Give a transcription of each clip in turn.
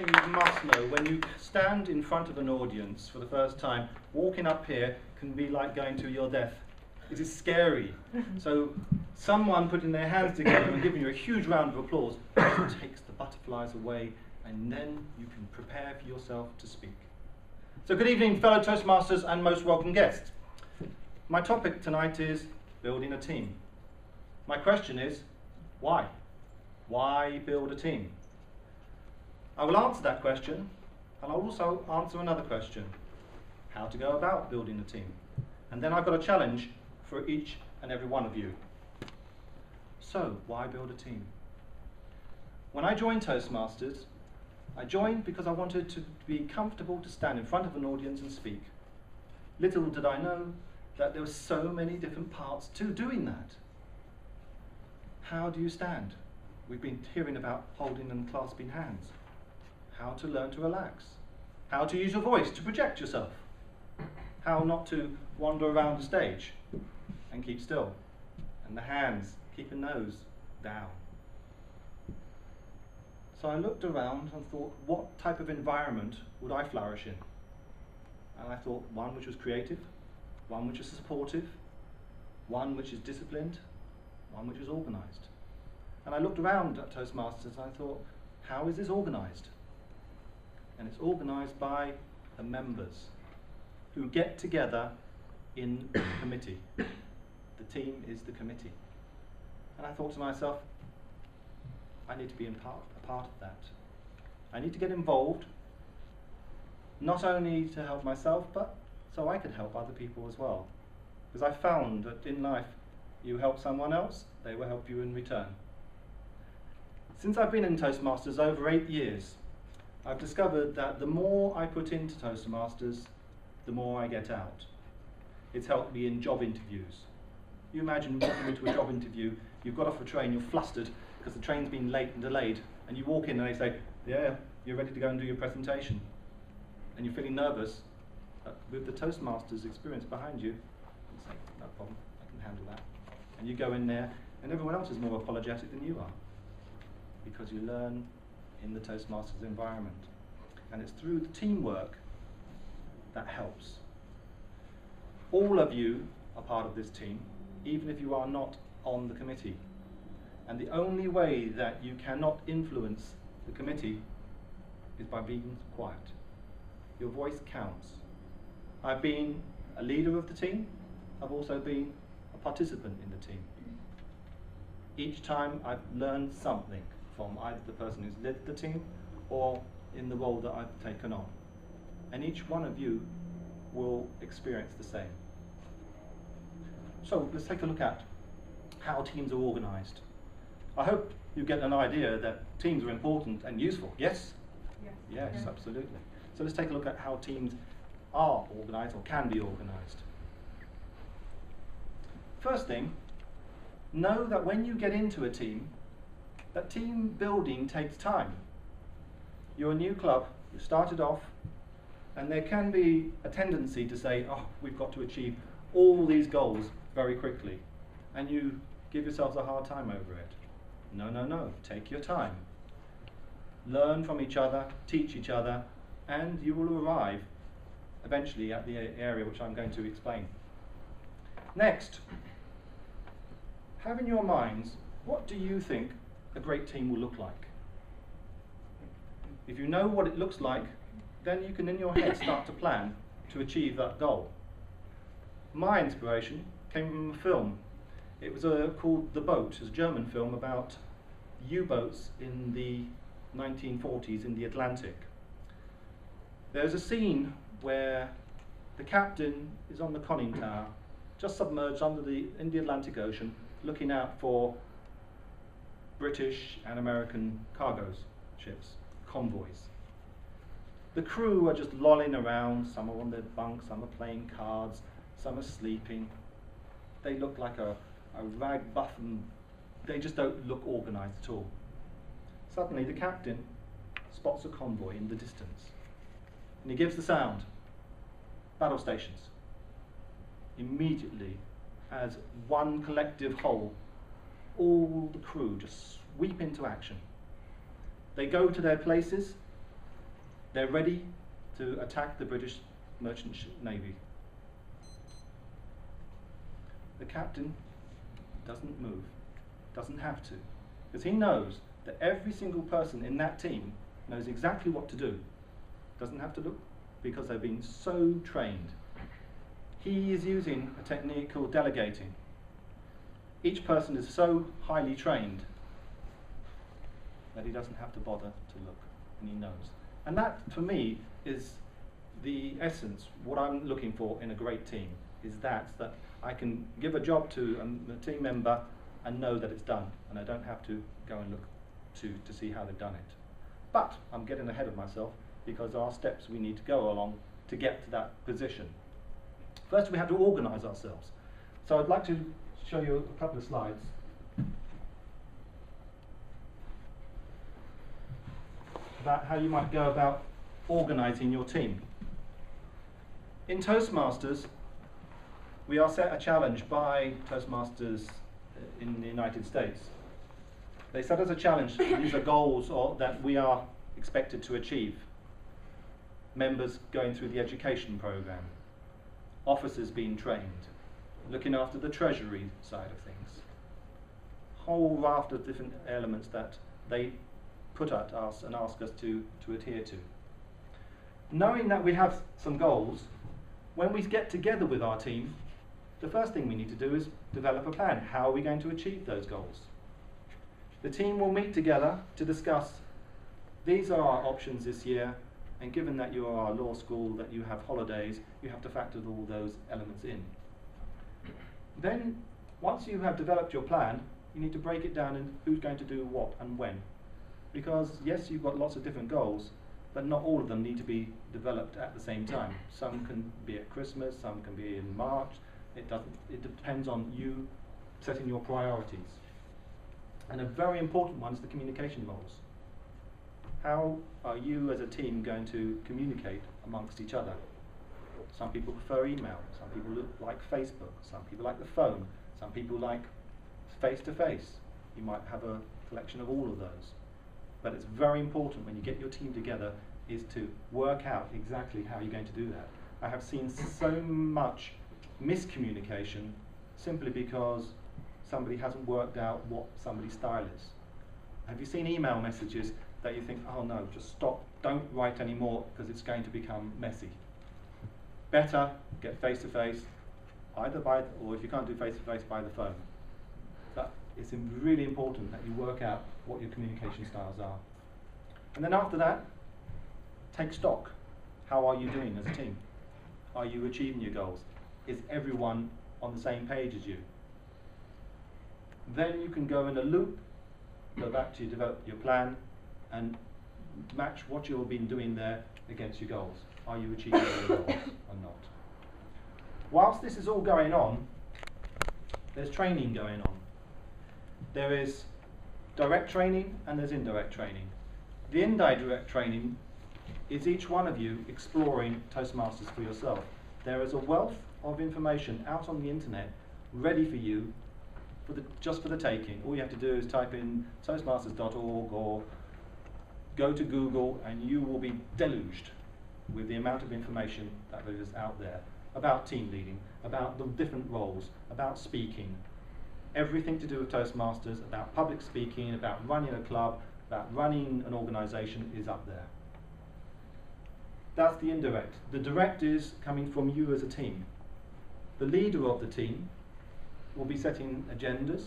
thing you must know, when you stand in front of an audience for the first time, walking up here can be like going to your death. It is scary. So someone putting their hands together and giving you a huge round of applause takes the butterflies away, and then you can prepare for yourself to speak. So good evening, fellow Toastmasters and most welcome guests. My topic tonight is building a team. My question is, why? Why build a team? I will answer that question, and I'll also answer another question: how to go about building a team. And then I've got a challenge for each and every one of you. So, why build a team? When I joined Toastmasters, I joined because I wanted to be comfortable to stand in front of an audience and speak. Little did I know that there were so many different parts to doing that. How do you stand? We've been hearing about holding and clasping hands. How to learn to relax. How to use your voice to project yourself. How not to wander around the stage and keep still. And the hands, keeping those down. So I looked around and thought, what type of environment would I flourish in? And I thought one which was creative, one which is supportive, one which is disciplined, one which is organised. And I looked around at Toastmasters and I thought, how is this organised? And it's organised by the members who get together in a committee. The team is the committee. And I thought to myself, I need to be a part of that. I need to get involved, not only to help myself, but so I can help other people as well. Because I found that in life, you help someone else, they will help you in return. Since I've been in Toastmasters over 8 years, I've discovered that the more I put into Toastmasters, the more I get out. It's helped me in job interviews. You imagine walking into a job interview, you've got off a train, you're flustered because the train's been late and delayed, and you walk in and they say, yeah, you're ready to go and do your presentation. And you're feeling nervous. With the Toastmasters experience behind you, you say, no problem, I can handle that. And you go in there, and everyone else is more apologetic than you are, because you learn in the Toastmasters environment. And it's through the teamwork that helps. All of you are part of this team, even if you are not on the committee. And the only way that you cannot influence the committee is by being quiet. Your voice counts. I've been a leader of the team. I've also been a participant in the team. Each time I've learned something from either the person who's led the team or in the role that I've taken on. And each one of you will experience the same. So let's take a look at how teams are organised. I hope you get an idea that teams are important and useful. Yes? Yes, yeah. Absolutely. So let's take a look at how teams are organised or can be organised. First thing, know that when you get into a team, that team building takes time. You're a new club, you started off, and there can be a tendency to say, oh, we've got to achieve all these goals very quickly, and you give yourselves a hard time over it. No, no, no, take your time. Learn from each other, teach each other, and you will arrive eventually at the area which I'm going to explain. Next, have in your minds, what do you think a great team will look like? If you know what it looks like, then you can in your head start to plan to achieve that goal. My inspiration came from a film. It was called The Boat. It's a German film about U-boats in the 1940s in the Atlantic. There's a scene where the captain is on the conning tower, just submerged in the Atlantic Ocean, looking out for British and American cargo ships, convoys. The crew are just lolling around, some are on their bunks, some are playing cards, some are sleeping. They look like a rag buff, and they just don't look organised at all. Suddenly the captain spots a convoy in the distance, and he gives the sound, battle stations. Immediately, as one collective whole, all the crew just sweep into action. They go to their places, They're ready to attack the British Merchant Navy. The captain doesn't move, doesn't have to, because he knows that every single person in that team knows exactly what to do. Doesn't have to look, because they've been so trained. He is using a technique called delegating. Each person is so highly trained that he doesn't have to bother to look, and he knows. And that, for me, is the essence, what I'm looking for in a great team, is that I can give a job to a team member and know that it's done, and I don't have to go and look to see how they've done it. But I'm getting ahead of myself, because there are steps we need to go along to get to that position. First, we have to organise ourselves. So I'd like to show you a couple of slides about how you might go about organising your team. In Toastmasters, we are set a challenge by Toastmasters in the United States. They set us a challenge. These are goals that we are expected to achieve. Members going through the education program, officers being trained, looking after the treasury side of things. Whole raft of different elements that they put at us and ask us to adhere to. Knowing that we have some goals, when we get together with our team, the first thing we need to do is develop a plan. How are we going to achieve those goals? The team will meet together to discuss, these are our options this year, and given that you are a law school, that you have holidays, you have to factor all those elements in. Then, once you have developed your plan, you need to break it down in who's going to do what and when. Because yes, you've got lots of different goals, but not all of them need to be developed at the same time. Some can be at Christmas, some can be in March. It depends on you setting your priorities. And a very important one is the communication roles. How are you as a team going to communicate amongst each other? Some people prefer email, some people like Facebook, some people like the phone, some people like face-to-face. You might have a collection of all of those. But it's very important when you get your team together is to work out exactly how you're going to do that. I have seen so much miscommunication simply because somebody hasn't worked out what somebody's style is. Have you seen email messages that you think, oh no, just stop, don't write anymore because it's going to become messy? Better get face-to-face, either by, or if you can't do face-to-face, by the phone. But it's really important that you work out what your communication styles are. And then after that, take stock. How are you doing as a team? Are you achieving your goals? Is everyone on the same page as you? Then you can go in a loop, go back to develop your plan, and match what you've been doing there against your goals. Are you achieving your goals or not? Whilst this is all going on, there's training going on. There is direct training and there's indirect training. The indirect training is each one of you exploring Toastmasters for yourself. There is a wealth of information out on the internet ready for you just for the taking. All you have to do is type in toastmasters.org or go to Google and you will be deluged with the amount of information that is out there about team leading, about the different roles, about speaking, everything to do with Toastmasters, about public speaking, about running a club, about running an organisation is up there. That's the indirect. The direct is coming from you as a team. The leader of the team will be setting agendas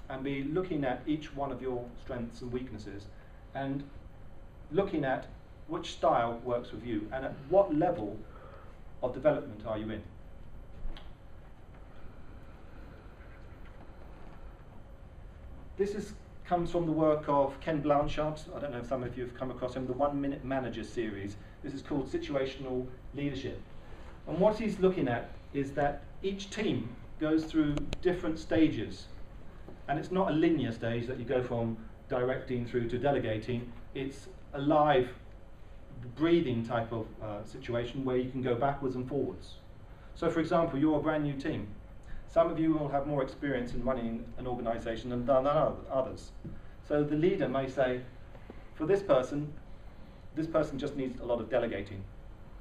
and be looking at each one of your strengths and weaknesses and looking at which style works with you and at what level of development are you in. This comes from the work of Ken Blanchard. I don't know if some of you have come across him, the 1 Minute Manager series. This is called Situational Leadership. And what he's looking at is that each team goes through different stages. And it's not a linear stage that you go from directing through to delegating. It's a live, breathing type of situation where you can go backwards and forwards. So for example, you're a brand new team. Some of you will have more experience in running an organisation than others. So the leader may say, for this person, this person just needs a lot of delegating.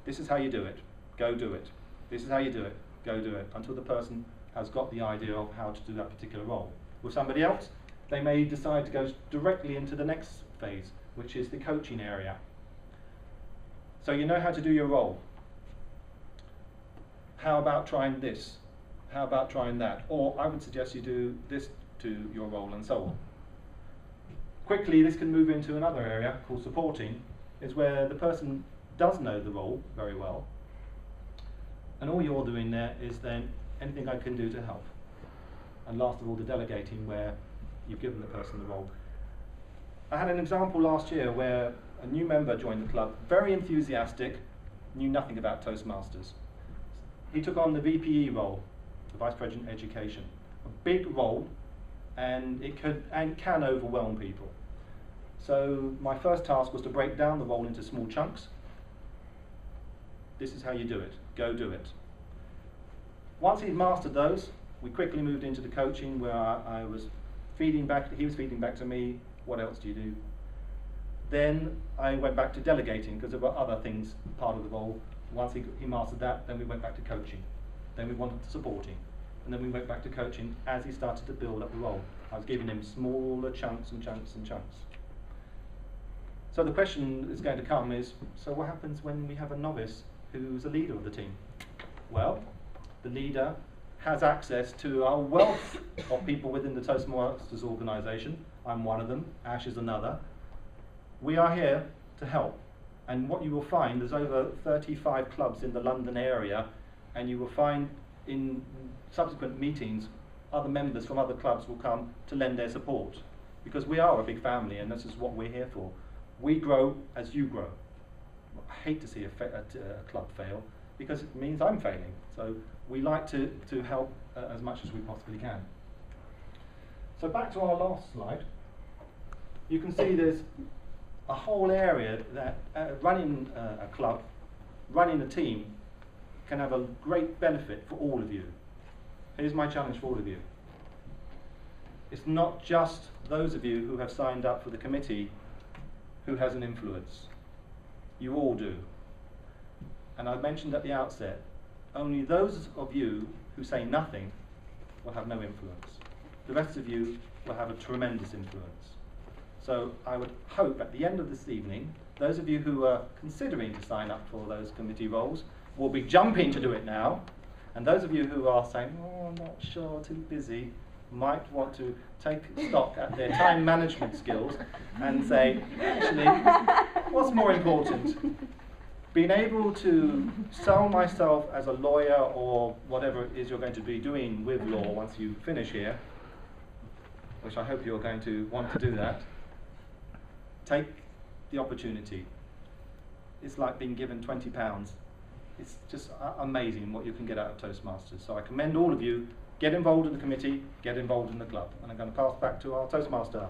This is how you do it, go do it. This is how you do it, go do it, until the person has got the idea of how to do that particular role. With somebody else, they may decide to go directly into the next phase, which is the coaching area. So you know how to do your role. How about trying this? How about trying that? Or I would suggest you do this to your role, and so on. Quickly, this can move into another area called supporting, is where the person does know the role very well, and all you're doing there is then anything I can do to help. And last of all, the delegating, where you've given the person the role. I had an example last year where a new member joined the club, very enthusiastic, knew nothing about Toastmasters. He took on the VPE role, the Vice President Education, a big role, and it could and can overwhelm people. So my first task was to break down the role into small chunks. This is how you do it, go do it. Once he'd mastered those, we quickly moved into the coaching, where I was feeding back, he was feeding back to me, what else do you do? Then I went back to delegating, because there were other things part of the role. Once he mastered that, then we went back to coaching. Then we wanted to supporting. And then we went back to coaching as he started to build up the role. I was giving him smaller chunks and chunks and chunks. So the question that's going to come is, so what happens when we have a novice who's a leader of the team? Well, the leader has access to a wealth of people within the Toastmasters organisation. I'm one of them, Ash is another. We are here to help. And what you will find, there's over 35 clubs in the London area, and you will find in subsequent meetings, other members from other clubs will come to lend their support. Because we are a big family, and this is what we're here for. We grow as you grow. I hate to see a club fail, because it means I'm failing. So we like to help as much as we possibly can. So back to our last slide. You can see there's a whole area that running a club, running a team, can have a great benefit for all of you. Here's my challenge for all of you. It's not just those of you who have signed up for the committee who has an influence. You all do. And I mentioned at the outset, only those of you who say nothing will have no influence. The rest of you will have a tremendous influence. So I would hope at the end of this evening, those of you who are considering to sign up for those committee roles will be jumping to do it now. And those of you who are saying, oh, I'm not sure, too busy, might want to take stock at their time management skills and say, actually, what's more important? Being able to sell myself as a lawyer or whatever it is you're going to be doing with law once you finish here, which I hope you're going to want to do that. Take the opportunity. It's like being given £20. It's just amazing what you can get out of Toastmasters. So I commend all of you, get involved in the committee, get involved in the club. And I'm going to pass back to our Toastmaster.